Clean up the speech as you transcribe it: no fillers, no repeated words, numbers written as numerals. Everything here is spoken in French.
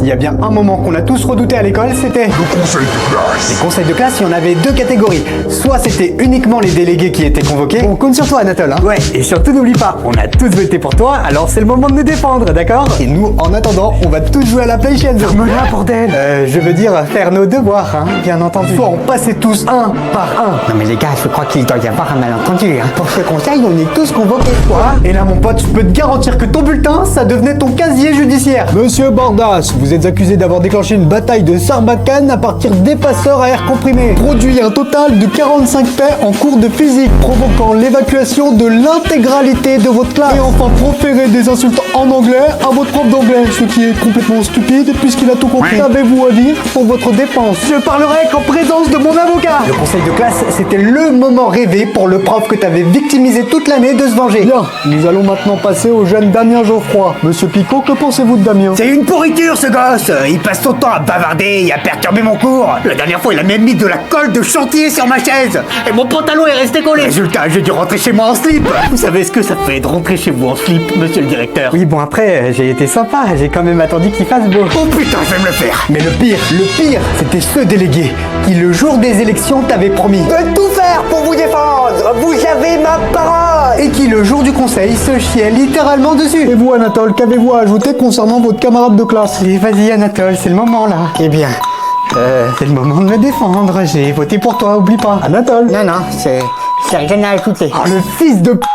S'il y a bien un moment qu'on a tous redouté à l'école, c'était... Le conseil de classe. Les conseils de classe, il y en avait deux catégories. Soit c'était uniquement les délégués qui étaient convoqués. On compte sur toi, Anatole, hein. Ouais, et surtout n'oublie pas, on a tous voté pour toi, alors c'est le moment de nous défendre, d'accord? Et nous, en attendant, on va tous jouer à la PlayStation. Ferme-la, bordel! Je veux dire, faire nos devoirs, hein, bien entendu. Soit on passait tous un par un. Non mais les gars, je crois qu'il doit y avoir un malentendu, hein. Pour ce conseil, on est tous convoqués, quoi. Et là, mon pote, je peux te garantir que ton bulletin, ça devenait ton casier judiciaire. Monsieur Bordas, vous êtes accusé d'avoir déclenché une bataille de Sarbacane à partir d'effaceurs à air comprimé. Produit un total de 45 faits en cours de physique, provoquant l'évacuation de l'intégralité de votre classe. Et enfin, proférer des insultes en anglais à votre prof d'anglais, ce qui est complètement stupide puisqu'il a tout compris. Qu'avez-vous à dire pour votre défense? Je parlerai qu'en présence de mon avocat. Le conseil de classe, c'était le moment rêvé pour le prof que t'avais victimisé toute l'année de se venger. Bien, nous allons maintenant passer au jeune Damien Geoffroy. Monsieur Picot, que pensez-vous de Damien? C'est une pourriture ce gosse! Il passe son temps à bavarder et à perturber mon cours. La dernière fois, il a même mis de la colle de chantier sur ma chaise. Et mon pantalon est resté collé. Résultat, j'ai dû rentrer chez moi en slip. Vous savez ce que ça fait de rentrer chez vous en slip, monsieur le directeur? Oui, bon, après, j'ai été sympa. J'ai quand même attendu qu'il fasse beau. Oh putain, je vais me le faire. Mais le pire, c'était ce délégué qui, le jour des élections, t'avait promis De tout faire pour vous défendre. Vous avez ma parole. et qui, le jour du conseil, se chiait littéralement dessus. Et vous, Anatole, qu'avez-vous à ajouter concernant votre camarade de classe? Et vas-y, Anatole, c'est le moment, là. Eh bien, C'est le moment de me défendre. J'ai voté pour toi, oublie pas. Anatole? non, c'est rien à ajouter. Oh, le fils de p...